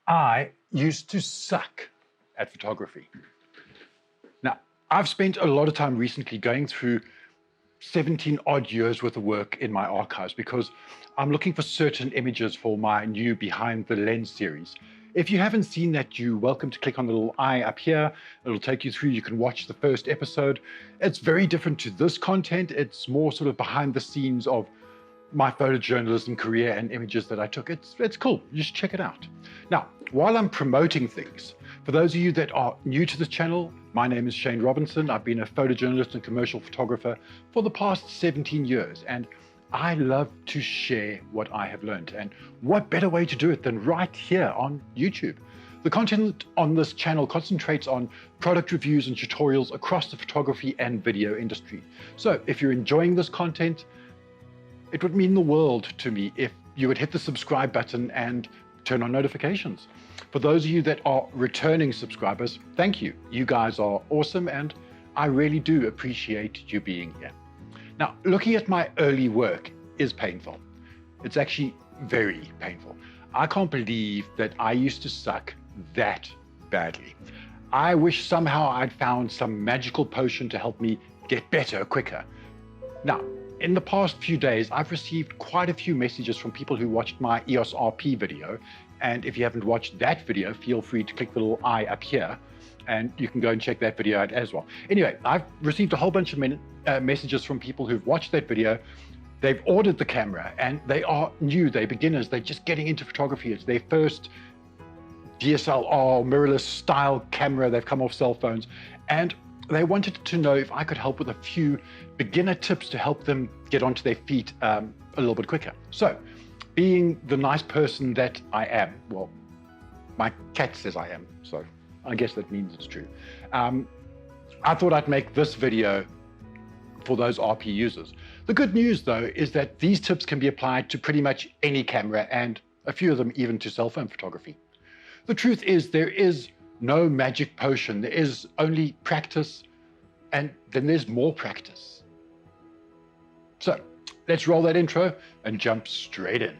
I used to suck at photography. Now, I've spent a lot of time recently going through 17 odd years worth of work in my archives because I'm looking for certain images for my new Behind the Lens series. If you haven't seen that, you're welcome to click on the little eye up here. It'll take you through. You can watch the first episode. It's very different to this content. It's more sort of behind the scenes of my photojournalism career and images that I took. It's cool. You should check it out. Now, while I'm promoting things, for those of you that are new to this channel, my name is Shane Robinson. I've been a photojournalist and commercial photographer for the past 17 years, and I love to share what I have learned. And what better way to do it than right here on YouTube? The content on this channel concentrates on product reviews and tutorials across the photography and video industry. So if you're enjoying this content, it would mean the world to me if you would hit the subscribe button and turn on notifications. For those of you that are returning subscribers, thank you. You guys are awesome, and I really do appreciate you being here. Now, looking at my early work is painful. It's actually very painful. I can't believe that I used to suck that badly. I wish somehow I'd found some magical potion to help me get better quicker. Now, in the past few days, I've received quite a few messages from people who watched my EOS RP video. And if you haven't watched that video, feel free to click the little eye up here and you can go and check that video out as well. Anyway, I've received a whole bunch of messages from people who've watched that video. They've ordered the camera and they are new, they're beginners, they're just getting into photography. It's their first DSLR mirrorless style camera. They've come off cell phones, and they wanted to know if I could help with a few beginner tips to help them get onto their feet a little bit quicker. So, being the nice person that I am, well, my cat says I am, so I guess that means it's true. I thought I'd make this video for those RP users. The good news though is that these tips can be applied to pretty much any camera, and a few of them even to cell phone photography. The truth is there is no magic potion. There is only practice, and then there's more practice. So let's roll that intro and jump straight in.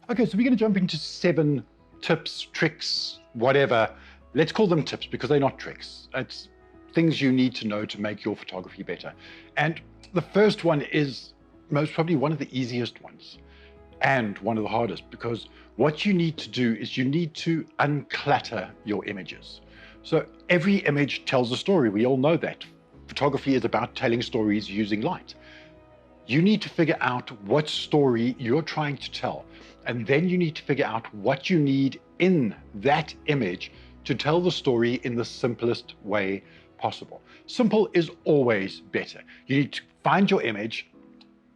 Okay, so we're going to jump into 7 tips, tricks, whatever. Let's call them tips because they're not tricks. It's things you need to know to make your photography better. And the first one is most probably one of the easiest ones and one of the hardest, because what you need to do is you need to unclutter your images. So every image tells a story. We all know that. Photography is about telling stories using light. You need to figure out what story you're trying to tell, and then you need to figure out what you need in that image to tell the story in the simplest way possible. Simple is always better. You need to find your image,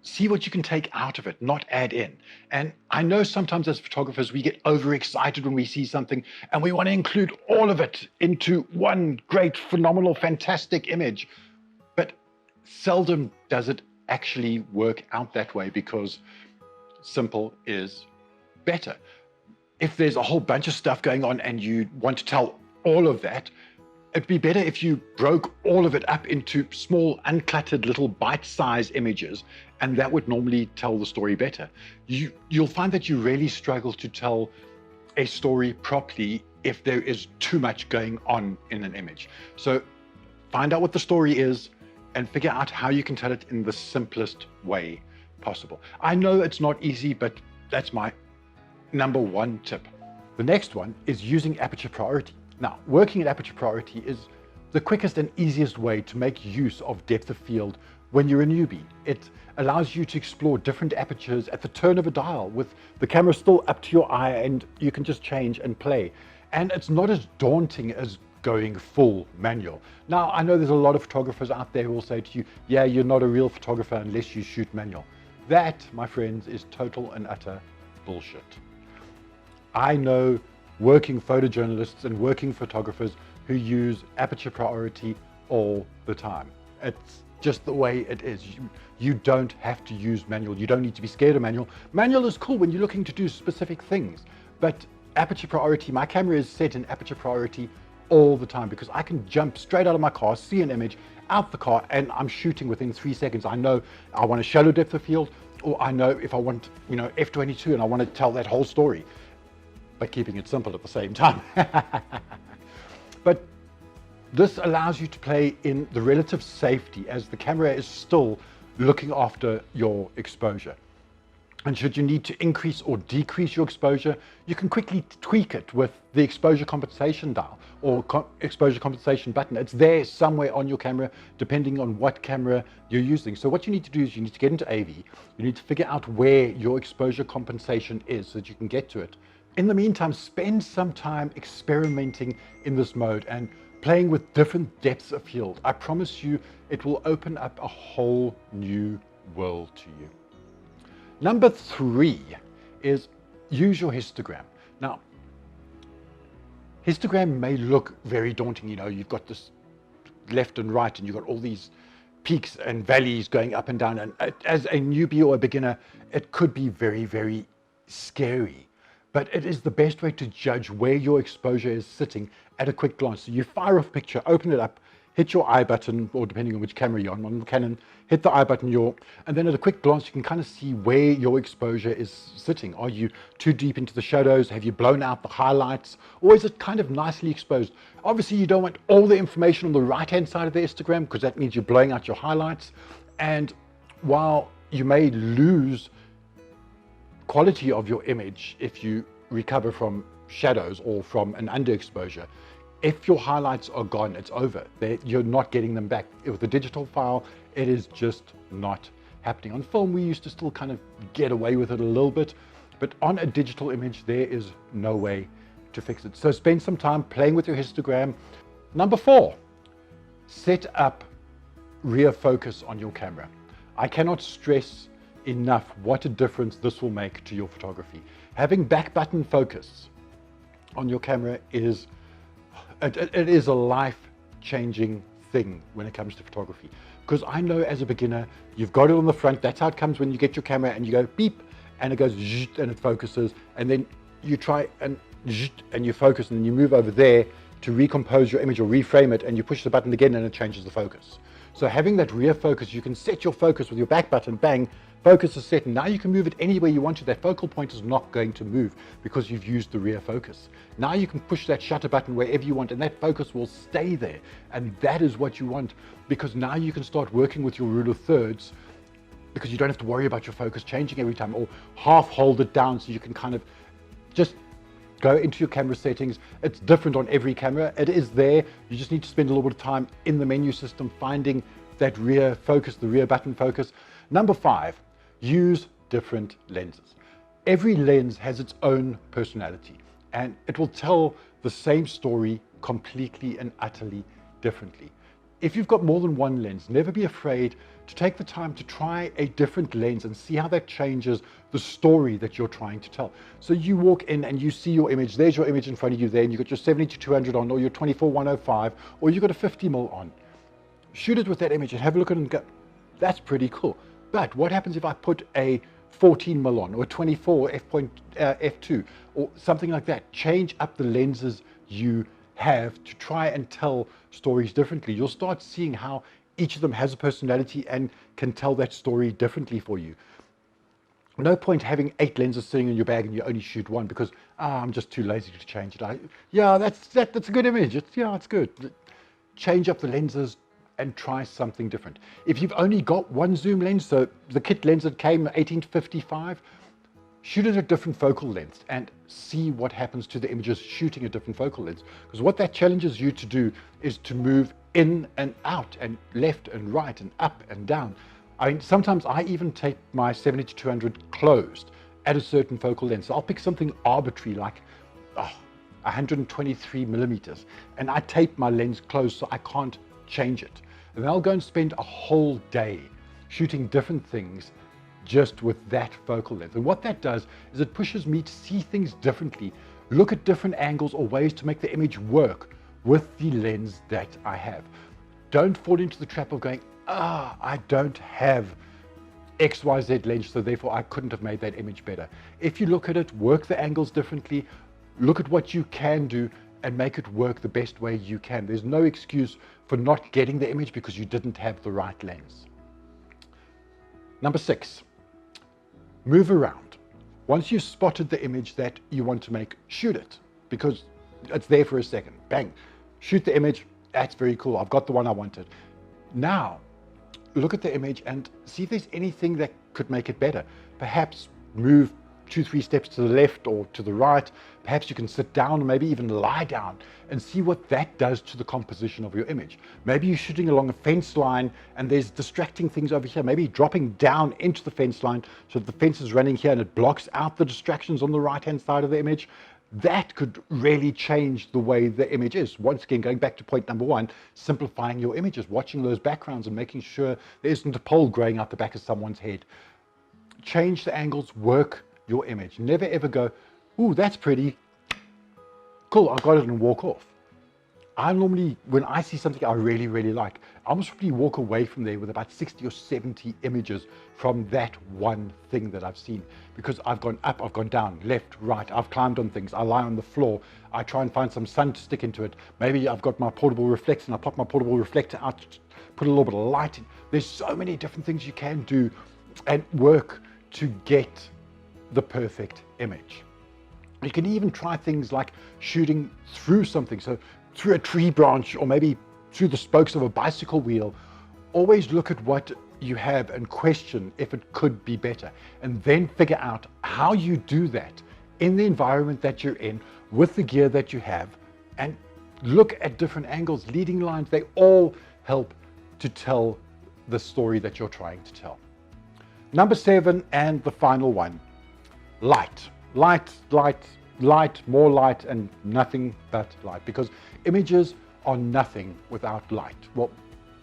see what you can take out of it, not add in. And I know sometimes as photographers, we get overexcited when we see something and we want to include all of it into one great, phenomenal, fantastic image. But seldom does it actually work out that way, because simple is better. If there's a whole bunch of stuff going on and you want to tell all of that, it'd be better if you broke all of it up into small, uncluttered little bite-sized images, and that would normally tell the story better. You'll find that you really struggle to tell a story properly if there is too much going on in an image. So find out what the story is and figure out how you can tell it in the simplest way possible. I know it's not easy, but that's my number 1 tip. The next one is using aperture priority. Now, working at aperture priority is the quickest and easiest way to make use of depth of field when you're a newbie. It allows you to explore different apertures at the turn of a dial with the camera still up to your eye, and you can just change and play. And it's not as daunting as going full manual. Now, I know there's a lot of photographers out there who will say to you, yeah, you're not a real photographer unless you shoot manual. That, my friends, is total and utter bullshit. I know working photojournalists and working photographers who use aperture priority all the time. It's just the way it is. You don't have to use manual. You don't need to be scared of manual. Manual is cool when you're looking to do specific things, but aperture priority, my camera is set in aperture priority all the time because I can jump straight out of my car, see an image, out the car and I'm shooting within 3 seconds. I know I want a shallow depth of field, or I know if I want, f22 and I want to tell that whole story, but keeping it simple at the same time. But this allows you to play in the relative safety as the camera is still looking after your exposure. And should you need to increase or decrease your exposure, you can quickly tweak it with the exposure compensation dial or exposure compensation button. It's there somewhere on your camera, depending on what camera you're using. So what you need to do is you need to get into AV. You need to figure out where your exposure compensation is so that you can get to it. In the meantime, spend some time experimenting in this mode and playing with different depths of field. I promise you, it will open up a whole new world to you. Number 3 is use your histogram. Now, histogram may look very daunting. You've got this left and right, and you've got all these peaks and valleys going up and down. And as a newbie or a beginner, it could be very, very scary. But it is the best way to judge where your exposure is sitting at a quick glance. So you fire off a picture, open it up, hit your I button, or depending on which camera you're on the Canon, hit the I button, and then at a quick glance, you can kind of see where your exposure is sitting. Are you too deep into the shadows? Have you blown out the highlights? Or is it kind of nicely exposed? Obviously, you don't want all the information on the right-hand side of the histogram, because that means you're blowing out your highlights. And while you may lose quality of your image if you recover from shadows or from an underexposure, if your highlights are gone, it's over. You're not getting them back. With a digital file, it is just not happening. On film, we used to still kind of get away with it a little bit, but on a digital image, there is no way to fix it. So spend some time playing with your histogram. Number 4, set up rear focus on your camera. I cannot stress enough what a difference this will make to your photography. Having back button focus on your camera is it is a life-changing thing when it comes to photography. Because I know as a beginner, you've got it on the front. That's how it comes when you get your camera and you go beep, and it goes zzt, and it focuses. And then you try and zzt, and you focus, and then you move over there to recompose your image or reframe it, and you push the button again and it changes the focus. So having that rear focus, you can set your focus with your back button, bang, focus is set, and now you can move it anywhere you want to. That focal point is not going to move because you've used the rear focus. Now you can push that shutter button wherever you want, and that focus will stay there. And that is what you want, because now you can start working with your rule of thirds, because you don't have to worry about your focus changing every time, or half hold it down so you can kind of just go into your camera settings. It's different on every camera. It is there. You just need to spend a little bit of time in the menu system finding that rear focus, the rear button focus. Number 5, use different lenses. Every lens has its own personality, and it will tell the same story completely and utterly differently. If you've got more than one lens, never be afraid to take the time to try a different lens and see how that changes the story that you're trying to tell. So you walk in and you see your image, there's your image in front of you there, and you've got your 70-200 on, or your 24-105, or you've got a 50mm on. Shoot it with that image and have a look at it and go, that's pretty cool. But what happens if I put a 14mm on, or a 24 f2, or something like that? Change up the lenses you have to try and tell stories differently. You'll start seeing how each of them has a personality and can tell that story differently for you. No point having 8 lenses sitting in your bag and you only shoot one because I'm just too lazy to change it. Yeah, that's a good image. It's good. Change up the lenses and try something different. If you've only got one zoom lens, so the kit lens that came 18-55, shoot at a different focal length and see what happens to the images shooting a different focal length. Because what that challenges you to do is to move in and out and left and right and up and down. I mean, sometimes I even tape my 70-200 closed at a certain focal length. So I'll pick something arbitrary like 123mm, and I tape my lens closed so I can't change it. And then I'll go and spend a whole day shooting different things just with that focal length. And what that does is it pushes me to see things differently, look at different angles or ways to make the image work with the lens that I have. Don't fall into the trap of going, I don't have XYZ lens, so therefore I couldn't have made that image better. If you look at it, work the angles differently, look at what you can do, and make it work the best way you can. There's no excuse for not getting the image because you didn't have the right lens. Number 6, move around. Once you've spotted the image that you want to make, shoot it, because it's there for a second. Bang, shoot the image. That's very cool. I've got the one I wanted. Now, look at the image and see if there's anything that could make it better. Perhaps move 2-3 steps to the left or to the right. Perhaps you can sit down or maybe even lie down and see what that does to the composition of your image. Maybe you're shooting along a fence line and there's distracting things over here. Maybe dropping down into the fence line so that the fence is running here and it blocks out the distractions on the right-hand side of the image. That could really change the way the image is. Once again, going back to point number 1, simplifying your images, watching those backgrounds and making sure there isn't a pole growing out the back of someone's head. Change the angles, work your image. Never ever go, ooh, that's pretty, cool, I got it, and walk off. I normally, when I see something I really, really like, I almost probably walk away from there with about 60 or 70 images from that one thing that I've seen, because I've gone up, I've gone down, left, right, I've climbed on things, I lie on the floor, I try and find some sun to stick into it. Maybe I've got my portable reflector and I pop my portable reflector out, put a little bit of light in. There's so many different things you can do and work to get the perfect image. You can even try things like shooting through something, so through a tree branch or maybe through the spokes of a bicycle wheel. Always look at what you have and question if it could be better, and then figure out how you do that in the environment that you're in with the gear that you have, and look at different angles, leading lines. They all help to tell the story that you're trying to tell. Number 7, and the final one, light, light, light, light, more light, and nothing but light, because images are nothing without light. Well,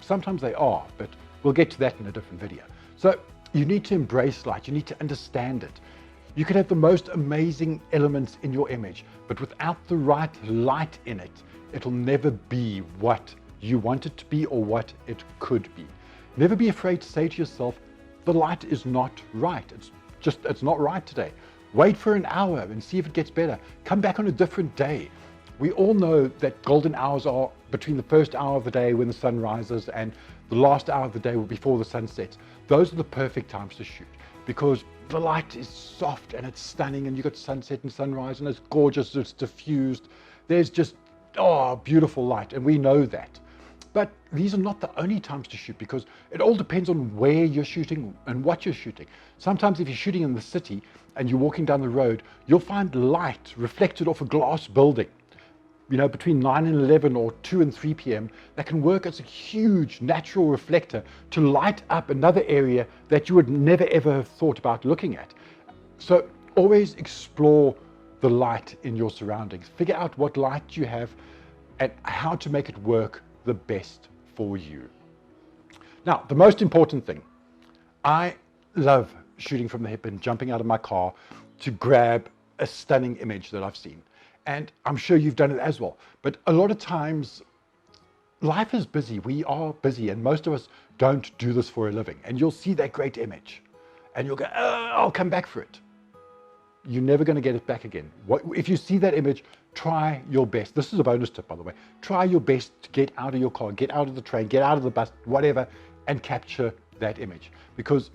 sometimes they are, but we'll get to that in a different video. So you need to embrace light, you need to understand it. You could have the most amazing elements in your image, but without the right light in it, it'll never be what you want it to be or what it could be. Never be afraid to say to yourself, the light is not right. It's not right today. Wait for an hour and see if it gets better. Come back on a different day. We all know that golden hours are between the first hour of the day when the sun rises and the last hour of the day before the sun sets. Those are the perfect times to shoot, because the light is soft and it's stunning, and you've got sunset and sunrise and it's gorgeous, it's diffused. There's just, beautiful light, and we know that. But these are not the only times to shoot, because it all depends on where you're shooting and what you're shooting. Sometimes if you're shooting in the city and you're walking down the road, you'll find light reflected off a glass building, between 9 and 11 or 2 and 3 p.m. that can work as a huge natural reflector to light up another area that you would never ever have thought about looking at. So always explore the light in your surroundings. Figure out what light you have and how to make it work the best for you. Now, the most important thing, I love shooting from the hip and jumping out of my car to grab a stunning image that I've seen. And I'm sure you've done it as well. But a lot of times, life is busy. We are busy, and most of us don't do this for a living. And you'll see that great image and you'll go, I'll come back for it. You're never going to get it back again. If you see that image, try your best. This is a bonus tip, by the way. Try your best to get out of your car, get out of the train, get out of the bus, whatever, and capture that image. Because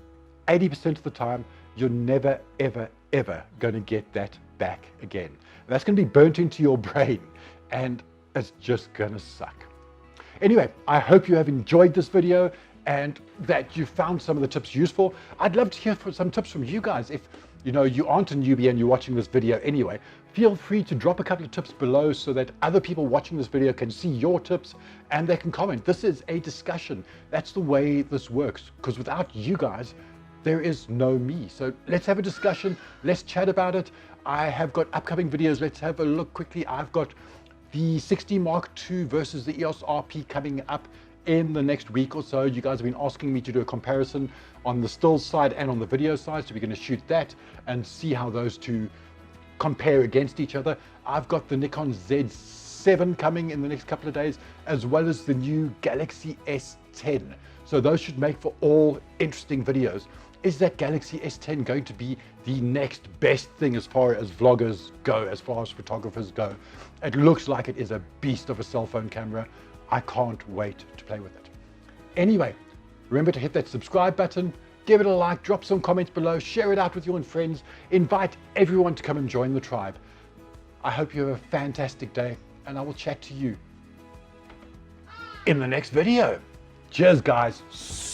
80% of the time, you're never, ever, ever going to get that back again. And that's going to be burnt into your brain, and it's just going to suck. Anyway, I hope you have enjoyed this video and that you found some of the tips useful. I'd love to hear some tips from you guys. If you aren't a newbie and you're watching this video anyway, feel free to drop a couple of tips below so that other people watching this video can see your tips and they can comment. This is a discussion. That's the way this works, because without you guys, there is no me. So let's have a discussion. Let's chat about it. I have got upcoming videos. Let's have a look quickly. I've got the 60 Mark II versus the EOS RP coming up in the next week or so. You guys have been asking me to do a comparison on the still side and on the video side, so we're going to shoot that and see how those two compare against each other. I've got the Nikon Z7 coming in the next couple of days, as well as the new Galaxy S10 S10. So those should make for all interesting videos. Is that Galaxy S10 going to be the next best thing as far as vloggers go, as far as photographers go? It looks like it is a beast of a cell phone camera. I can't wait to play with it. Anyway, remember to hit that subscribe button, give it a like, drop some comments below, share it out with your friends, invite everyone to come and join the tribe. I hope you have a fantastic day, and I will chat to you in the next video. Cheers, guys.